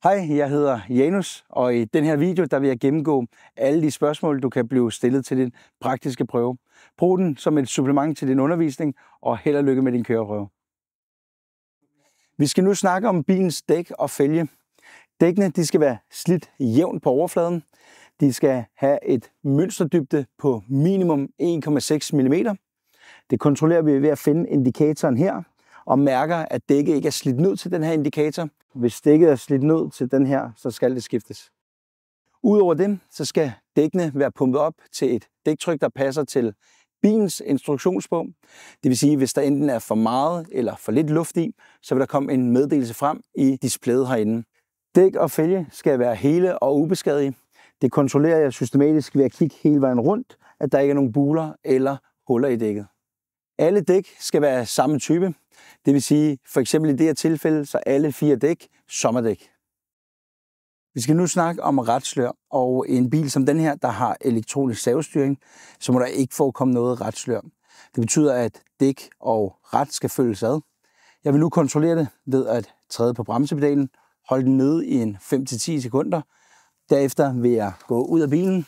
Hej, jeg hedder Janus, og i den her video der vil jeg gennemgå alle de spørgsmål, du kan blive stillet til din praktiske prøve. Brug den som et supplement til din undervisning, og held og lykke med din køreprøve. Vi skal nu snakke om bilens dæk og fælge. Dækkene de skal være slidt jævnt på overfladen. De skal have et mønsterdybde på minimum 1,6 mm. Det kontrollerer vi ved at finde indikatoren her, og mærker, at dækket ikke er slidt ned til den her indikator. Hvis dækket er slidt ned til den her, så skal det skiftes. Udover det, så skal dækkene være pumpet op til et dæktryk, der passer til bilens instruktionsbog. Det vil sige, hvis der enten er for meget eller for lidt luft i, så vil der komme en meddelelse frem i displayet herinde. Dæk og fælge skal være hele og ubeskadige. Det kontrollerer jeg systematisk ved at kigge hele vejen rundt, at der ikke er nogen buler eller huller i dækket. Alle dæk skal være samme type. Det vil sige, for eksempel i det her tilfælde, så alle 4 dæk sommerdæk. Vi skal nu snakke om retslør, og i en bil som den her, der har elektronisk servostyring, så må der ikke forekomme noget retslør. Det betyder, at dæk og rat skal følges ad. Jeg vil nu kontrollere det ved at træde på bremsepedalen, holde den nede i en 5-10 sekunder. Derefter vil jeg gå ud af bilen,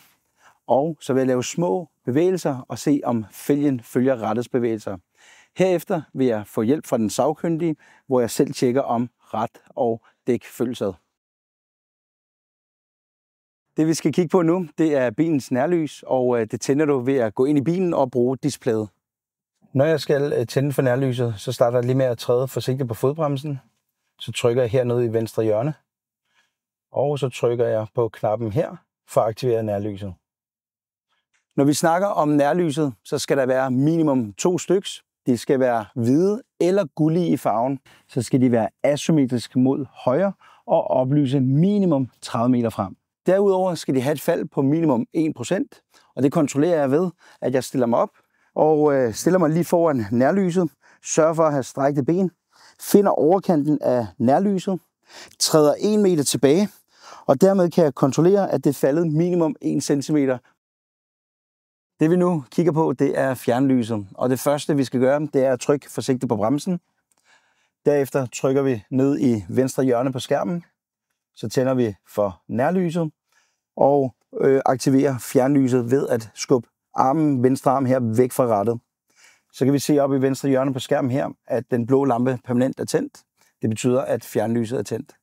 og så vil jeg lave små bevægelser og se, om fælgen følger rattets bevægelser. Herefter vil jeg få hjælp fra den sagkyndige, hvor jeg selv tjekker, om rat og dæk følges ad. Det vi skal kigge på nu, det er bilens nærlys, og det tænder du ved at gå ind i bilen og bruge displayet. Når jeg skal tænde for nærlyset, så starter jeg lige med at træde forsigtigt på fodbremsen. Så trykker jeg hernede i venstre hjørne, og så trykker jeg på knappen her for at aktivere nærlyset. Når vi snakker om nærlyset, så skal der være minimum 2 styks. De skal være hvide eller gullige i farven. Så skal de være asymmetriske mod højre og oplyse minimum 30 meter frem. Derudover skal de have et fald på minimum 1%, og det kontrollerer jeg ved, at jeg stiller mig op og stiller mig lige foran nærlyset, sørger for at have strækte ben, finder overkanten af nærlyset, træder 1 meter tilbage, og dermed kan jeg kontrollere, at det er faldet minimum 1 cm. Det vi nu kigger på, det er fjernlyset, og det første vi skal gøre, det er at trykke forsigtigt på bremsen. Derefter trykker vi ned i venstre hjørne på skærmen, så tænder vi for nærlyset og aktiverer fjernlyset ved at skubbe venstre arm her væk fra rattet. Så kan vi se op i venstre hjørne på skærmen her, at den blå lampe permanent er tændt. Det betyder, at fjernlyset er tændt.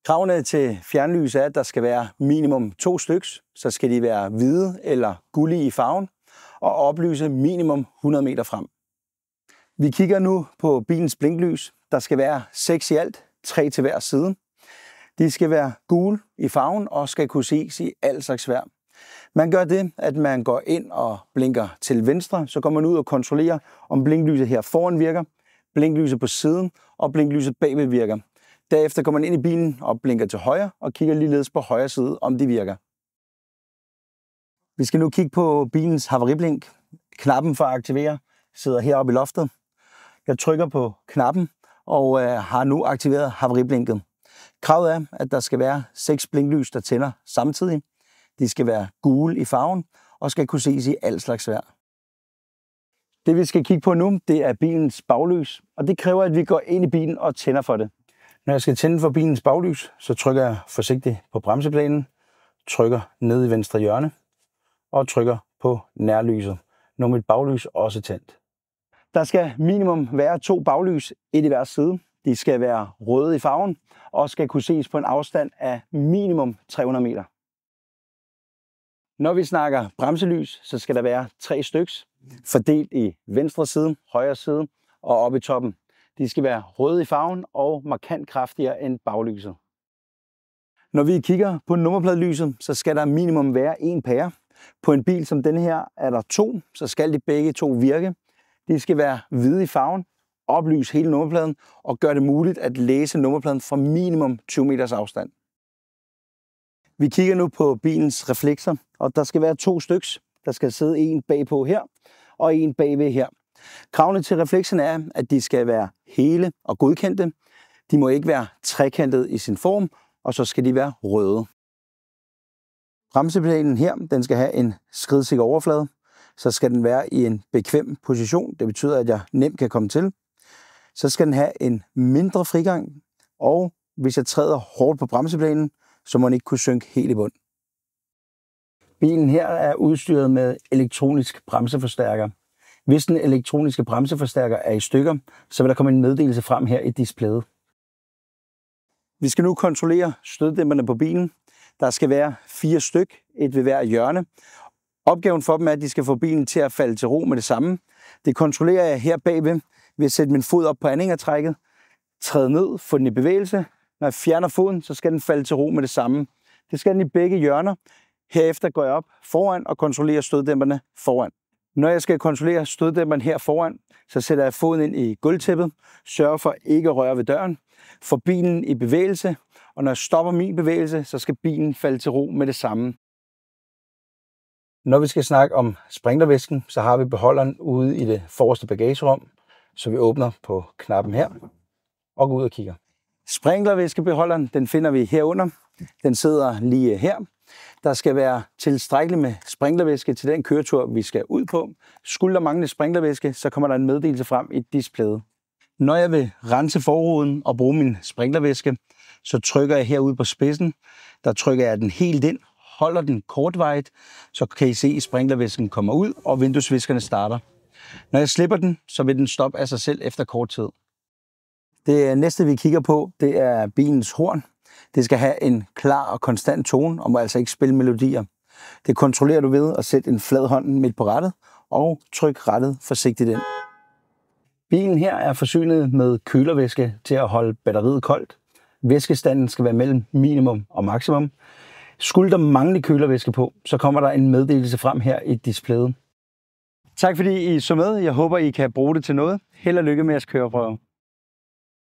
Kravene til fjernlys er, at der skal være minimum 2 styks, så skal de være hvide eller gullige i farven og oplyse minimum 100 meter frem. Vi kigger nu på bilens blinklys. Der skal være 6 i alt, 3 til hver side. De skal være gule i farven og skal kunne ses i al slags vejr. Man gør det, at man går ind og blinker til venstre, så går man ud og kontrollerer, om blinklyset her foran virker, blinklyset på siden og blinklyset bagved virker. Derefter går man ind i bilen og blinker til højre og kigger ligeledes på højre side, om de virker. Vi skal nu kigge på bilens havariblink. Knappen for at aktivere sidder heroppe i loftet. Jeg trykker på knappen og har nu aktiveret havariblinket. Kravet er, at der skal være 6 blinklys, der tænder samtidig. De skal være gule i farven og skal kunne ses i al slags vejr. Det vi skal kigge på nu, det er bilens baglys, og det kræver, at vi går ind i bilen og tænder for det. Når jeg skal tænde for bilens baglys, så trykker jeg forsigtigt på bremseplanen, trykker ned i venstre hjørne og trykker på nærlyset. Nu er mit baglys også tændt. Der skal minimum være 2 baglys, et i hver side. De skal være røde i farven og skal kunne ses på en afstand af minimum 300 meter. Når vi snakker bremselys, så skal der være 3 styks, fordelt i venstre side, højre side og oppe i toppen. De skal være røde i farven og markant kraftigere end baglyset. Når vi kigger på nummerpladelyset, så skal der minimum være 1 pære. På en bil som denne her er der 2, så skal de begge 2 virke. De skal være hvide i farven, oplyse hele nummerpladen og gøre det muligt at læse nummerpladen fra minimum 20 meters afstand. Vi kigger nu på bilens reflekser, og der skal være 2 styks. Der skal sidde en bagpå her og en bagved her. Kravene til reflekserne er, at de skal være hele og godkendte. De må ikke være trekantede i sin form, og så skal de være røde. Bremsepedalen her, den skal have en skridsikker overflade. Så skal den være i en bekvem position. Det betyder, at jeg nemt kan komme til. Så skal den have en mindre frigang, og Hvis jeg træder hårdt på bremseplanen, så må den ikke kunne synke helt i bund. Bilen her er udstyret med elektronisk bremseforstærker. Hvis den elektroniske bremseforstærker er i stykker, så vil der komme en meddelelse frem her i displayet. Vi skal nu kontrollere støddæmperne på bilen. Der skal være 4 styk, et ved hver hjørne. Opgaven for dem er, at de skal få bilen til at falde til ro med det samme. Det kontrollerer jeg her bagved ved at sætte min fod op på anhængertrækket, træde ned, få den i bevægelse. Når jeg fjerner foden, så skal den falde til ro med det samme. Det skal den i begge hjørner. Herefter går jeg op foran og kontrollerer støddæmperne foran. Når jeg skal kontrollere støddæmperen her foran, så sætter jeg foden ind i gulvtæppet, sørger for ikke at røre ved døren, får bilen i bevægelse, og når jeg stopper min bevægelse, så skal bilen falde til ro med det samme. Når vi skal snakke om sprinklervæsken, så har vi beholderen ude i det forreste bagagerum, så vi åbner på knappen her og går ud og kigger. Sprinklervæskebeholderen, den finder vi herunder. Den sidder lige her. Der skal være tilstrækkeligt med sprinklervæske til den køretur, vi skal ud på. Skulle der mangle sprinklervæske, så kommer der en meddelelse frem i displayet. Når jeg vil rense forruden og bruge min sprinklervæske, så trykker jeg herude på spidsen. Der trykker jeg den helt ind, holder den kortvarigt, så kan I se, at sprinklervæsken kommer ud, og vinduesviskerne starter. Når jeg slipper den, så vil den stoppe af sig selv efter kort tid. Det næste, vi kigger på, det er bilens horn. Det skal have en klar og konstant tone, og må altså ikke spille melodier. Det kontrollerer du ved at sætte en flad hånd midt på rattet, og trykke rattet forsigtigt ind. Bilen her er forsynet med kølervæske til at holde batteriet koldt. Væskestanden skal være mellem minimum og maksimum. Skulle der mangle kølervæske på, så kommer der en meddelelse frem her i displayet. Tak fordi I så med. Jeg håber, I kan bruge det til noget. Held og lykke med jeres køreprøve.